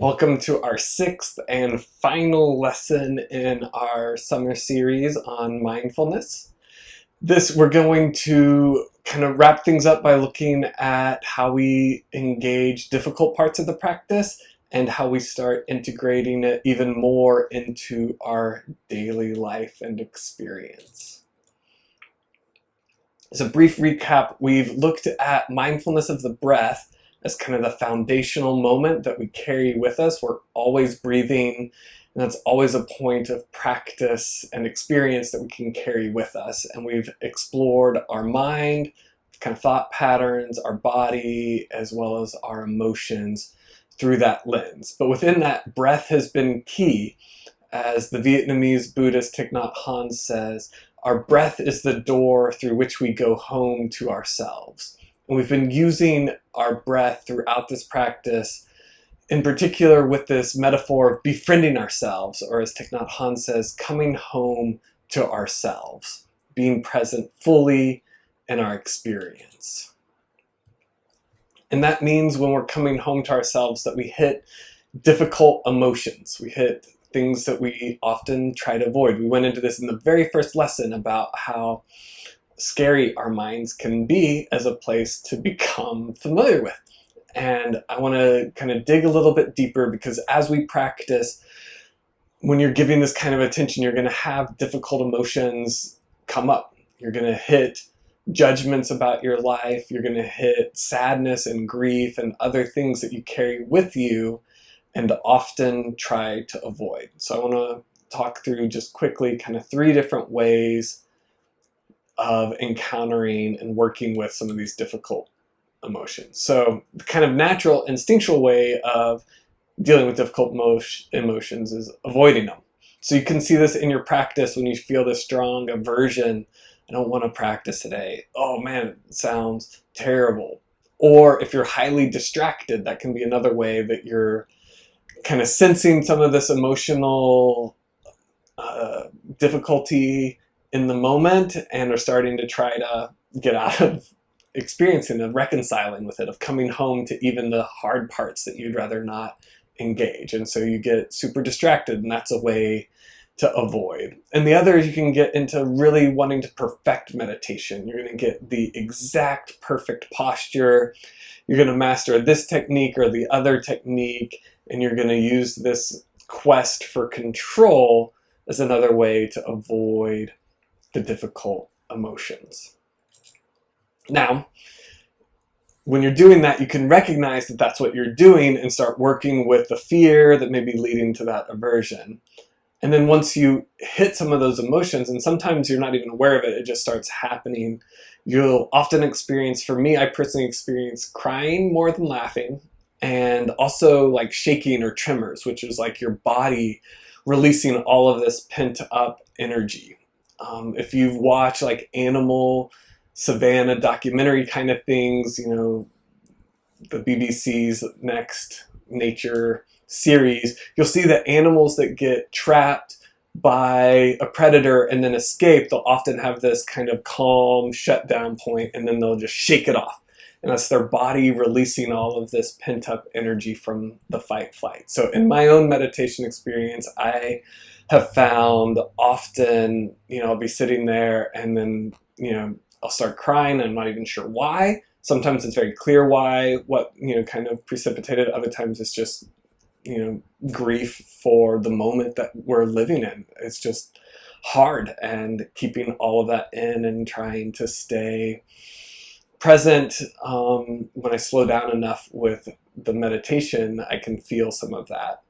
Welcome to our sixth and final lesson in our summer series on mindfulness. We're going to kind of wrap things up by looking at how we engage difficult parts of the practice and how we start integrating it even more into our daily life and experience. As a brief recap, we've looked at mindfulness of the breath as kind of the foundational moment that we carry with us. We're always breathing, and that's always a point of practice and experience that we can carry with us. And we've explored our mind, kind of thought patterns, our body, as well as our emotions through that lens. But within that, breath has been key. As the Vietnamese Buddhist Thich Nhat Hanh says, our breath is the door through which we go home to ourselves. And we've been using our breath throughout this practice, in particular with this metaphor of befriending ourselves, or as Thich Nhat Hanh says, coming home to ourselves, being present fully in our experience. And that means when we're coming home to ourselves that we hit difficult emotions. We hit things that we often try to avoid. We went into this in the very first lesson about how scary our minds can be as a place to become familiar with. And I want to kind of dig a little bit deeper, because as we practice, when you're giving this kind of attention, you're going to have difficult emotions come up. You're going to hit judgments about your life. You're going to hit sadness and grief and other things that you carry with you and often try to avoid. So I want to talk through just quickly kind of 3 different ways of encountering and working with some of these difficult emotions. So the kind of natural, instinctual way of dealing with difficult emotions is avoiding them. So you can see this in your practice when you feel this strong aversion. I don't want to practice today. Oh man, it sounds terrible. Or if you're highly distracted, that can be another way that you're kind of sensing some of this emotional difficulty in the moment and are starting to try to get out of experiencing of reconciling with it, of coming home to even the hard parts that you'd rather not engage. And so you get super distracted, and that's a way to avoid. And the other is you can get into really wanting to perfect meditation. You're going to get the exact perfect posture. You're going to master this technique or the other technique, and you're going to use this quest for control as another way to avoid the difficult emotions. Now, when you're doing that, you can recognize that that's what you're doing and start working with the fear that may be leading to that aversion. And then once you hit some of those emotions, and sometimes you're not even aware of it, it just starts happening, you'll often experience, for me, I personally experience crying more than laughing, and also like shaking or tremors, which is like your body releasing all of this pent up energy. If you've watched like animal savanna documentary kind of things, you know, the BBC's Next Nature series, you'll see that animals that get trapped by a predator and then escape, they'll often have this kind of calm shutdown point, and then they'll just shake it off. And that's their body releasing all of this pent-up energy from the fight-flight. So in my own meditation experience, I have found often, I'll be sitting there and then, I'll start crying. I'm not even sure why. Sometimes it's very clear why, what, kind of precipitated. Other times it's just, grief for the moment that we're living in. It's just hard, and keeping all of that in and trying to stay present. When I slow down enough with the meditation, I can feel some of that.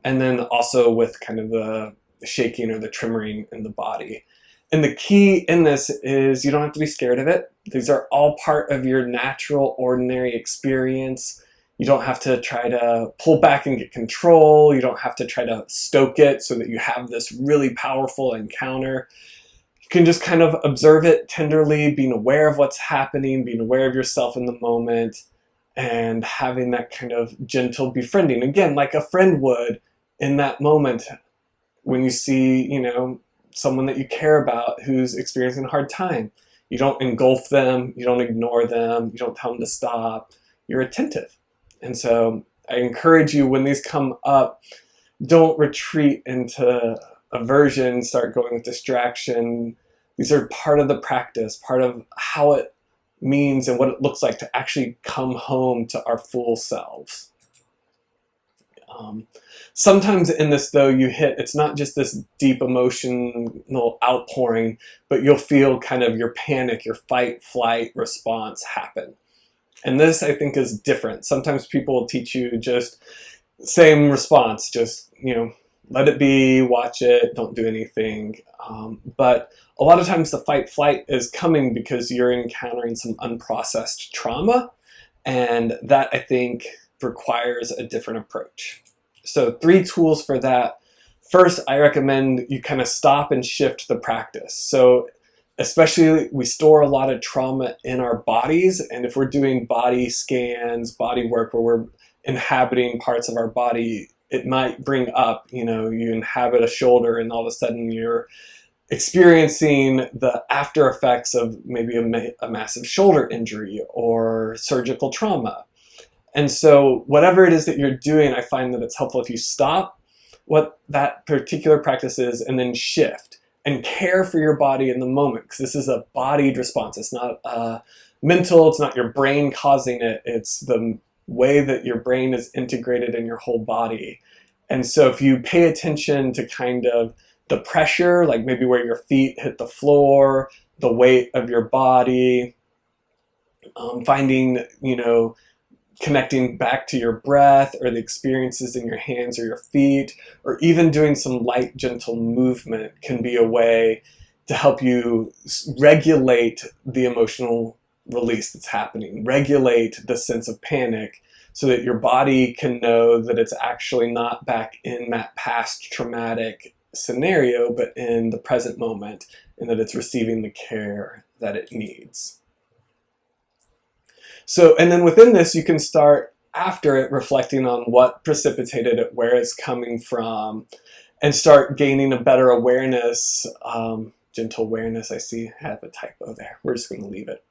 And then also with kind of the shaking or the tremoring in the body. And the key in this is you don't have to be scared of it. These are all part of your natural, ordinary experience. You don't have to try to pull back and get control. You don't have to try to stoke it so that you have this really powerful encounter. You can just kind of observe it tenderly, being aware of what's happening, being aware of yourself in the moment, and having that kind of gentle befriending. Again, like a friend would in that moment when you see, someone that you care about who's experiencing a hard time. You don't engulf them, you don't ignore them, you don't tell them to stop. You're attentive. And so I encourage you, when these come up, don't retreat into aversion, start going with distraction. These are part of the practice, part of how it means and what it looks like to actually come home to our full selves. Sometimes in this, though, it's not just this deep emotional outpouring, but you'll feel kind of your panic, your fight, flight response happen. And this, I think, is different. Sometimes people will teach you just same response, just, let it be, watch it, don't do anything. But a lot of times the fight, flight is coming because you're encountering some unprocessed trauma. And that, I think, requires a different approach. So 3 tools for that. First, I recommend you kind of stop and shift the practice. So especially, we store a lot of trauma in our bodies, and if we're doing body scans, body work, where we're inhabiting parts of our body, it might bring up, you inhabit a shoulder and all of a sudden you're experiencing the after effects of maybe a massive shoulder injury or surgical trauma. And so whatever it is that you're doing, I find that it's helpful if you stop what that particular practice is and then shift and care for your body in the moment, because this is a bodied response. It's not mental, it's not your brain causing it, it's the way that your brain is integrated in your whole body. And so if you pay attention to kind of the pressure, like maybe where your feet hit the floor, the weight of your body, finding, connecting back to your breath or the experiences in your hands or your feet, or even doing some light, gentle movement can be a way to help you regulate the emotional release that's happening, regulate the sense of panic, so that your body can know that it's actually not back in that past traumatic scenario, but in the present moment, and that it's receiving the care that it needs. So, and then within this, you can start after it reflecting on what precipitated it, where it's coming from, and start gaining a better awareness, gentle awareness. I see I have a typo there. We're just going to leave it.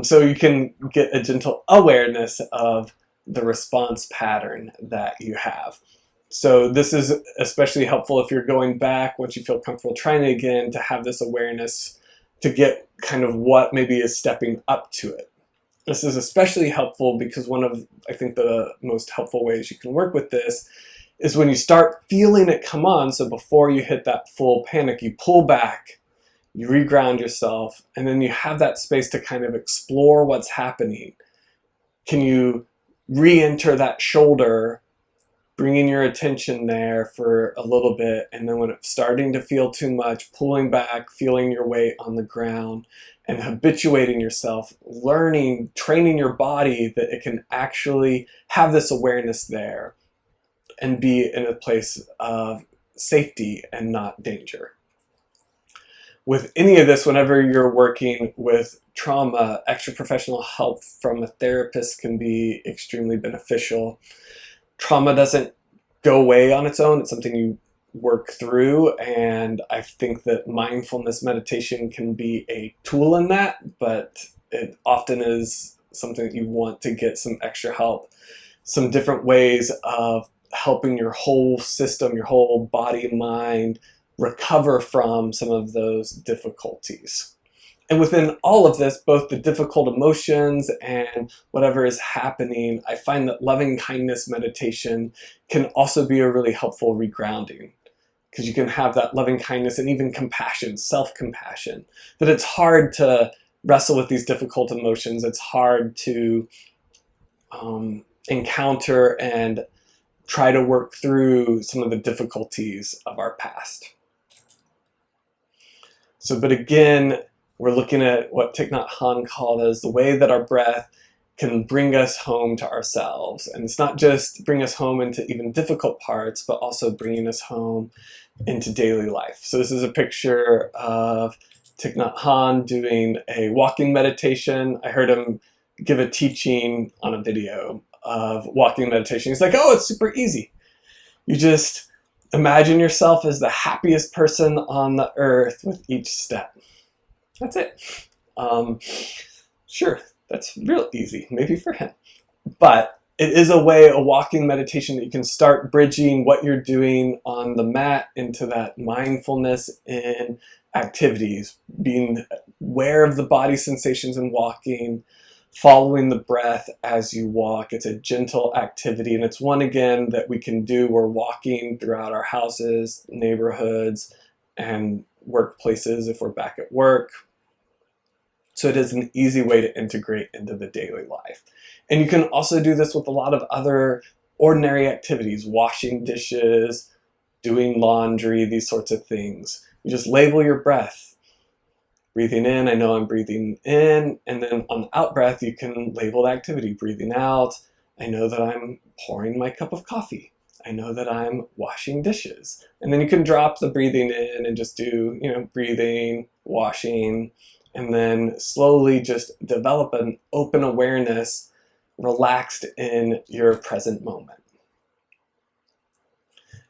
So you can get a gentle awareness of the response pattern that you have. So this is especially helpful if you're going back, once you feel comfortable trying it again, to have this awareness to get kind of what maybe is stepping up to it. This is especially helpful because one of, I think, the most helpful ways you can work with this is when you start feeling it come on. So before you hit that full panic, you pull back, you reground yourself, and then you have that space to kind of explore what's happening. Can you re-enter that shoulder, bringing your attention there for a little bit, and then when it's starting to feel too much, pulling back, feeling your weight on the ground, and habituating yourself, learning, training your body that it can actually have this awareness there and be in a place of safety and not danger. With any of this, whenever you're working with trauma, extra professional help from a therapist can be extremely beneficial. Trauma doesn't go away on its own. It's something you work through, and I think that mindfulness meditation can be a tool in that, but it often is something that you want to get some extra help, some different ways of helping your whole system, your whole body and mind recover from some of those difficulties. And within all of this, both the difficult emotions and whatever is happening, I find that loving kindness meditation can also be a really helpful regrounding, because you can have that loving kindness and even compassion, self-compassion, that it's hard to wrestle with these difficult emotions. It's hard to encounter and try to work through some of the difficulties of our past. So, but again, we're looking at what Thich Nhat Hanh called as the way that our breath can bring us home to ourselves. And it's not just bring us home into even difficult parts, but also bringing us home into daily life. So this is a picture of Thich Nhat Hanh doing a walking meditation. I heard him give a teaching on a video of walking meditation. He's like, oh, it's super easy. You just imagine yourself as the happiest person on the earth with each step. That's it. Sure, that's real easy, maybe for him. But it is a walking meditation that you can start bridging what you're doing on the mat into that mindfulness in activities, being aware of the body sensations in walking, following the breath as you walk. It's a gentle activity, and it's one, again, that we can do. We're walking throughout our houses, neighborhoods, and workplaces if we're back at work. So it is an easy way to integrate into the daily life. And you can also do this with a lot of other ordinary activities, washing dishes, doing laundry, these sorts of things. You just label your breath. Breathing in, I know I'm breathing in, and then on the out breath, you can label the activity. Breathing out, I know that I'm pouring my cup of coffee. I know that I'm washing dishes. And then you can drop the breathing in and just do, breathing, washing, and then slowly just develop an open awareness, relaxed in your present moment.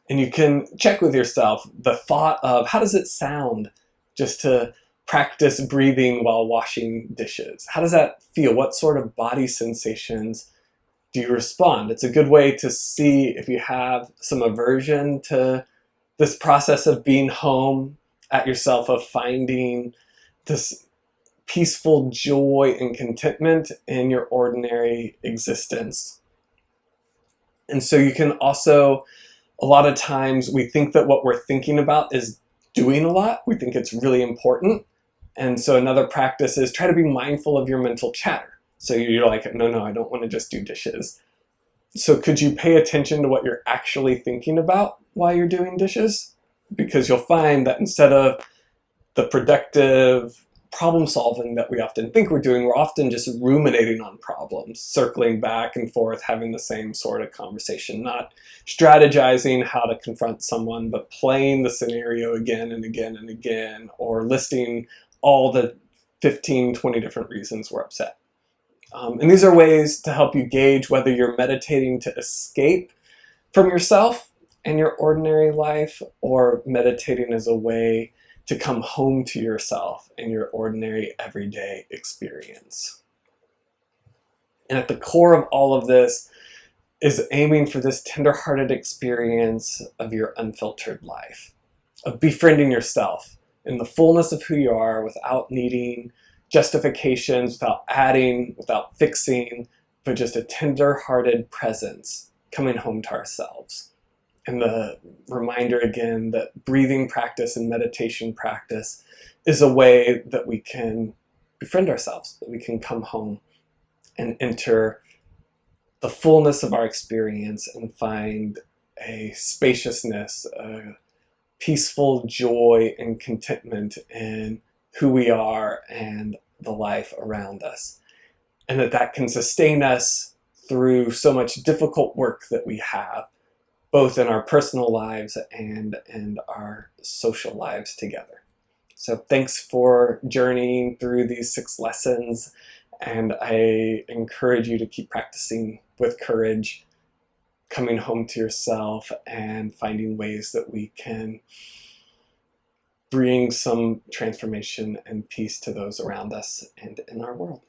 And you can check with yourself the thought of, how does it sound just to practice breathing while washing dishes? How does that feel? What sort of body sensations do you respond? It's a good way to see if you have some aversion to this process of being home at yourself, of finding this peaceful joy and contentment in your ordinary existence. And so you can also, a lot of times we think that what we're thinking about is doing a lot. We think it's really important. And so another practice is try to be mindful of your mental chatter. So you're like, no, I don't want to just do dishes. So could you pay attention to what you're actually thinking about while you're doing dishes? Because you'll find that instead of the productive problem solving that we often think we're doing, we're often just ruminating on problems, circling back and forth, having the same sort of conversation, not strategizing how to confront someone, but playing the scenario again and again and again, or listing all the 15, 20 different reasons we're upset. And these are ways to help you gauge whether you're meditating to escape from yourself and your ordinary life, or meditating as a way to come home to yourself and your ordinary everyday experience. And at the core of all of this is aiming for this tender-hearted experience of your unfiltered life, of befriending yourself in the fullness of who you are, without needing justifications, without adding, without fixing, but just a tender-hearted presence, coming home to ourselves. And the reminder again that breathing practice and meditation practice is a way that we can befriend ourselves, that we can come home and enter the fullness of our experience and find a spaciousness, a peaceful joy and contentment in who we are and the life around us. And that can sustain us through so much difficult work that we have, both in our personal lives and in our social lives together. So thanks for journeying through these 6 lessons, and I encourage you to keep practicing with courage, coming home to yourself and finding ways that we can bring some transformation and peace to those around us and in our world.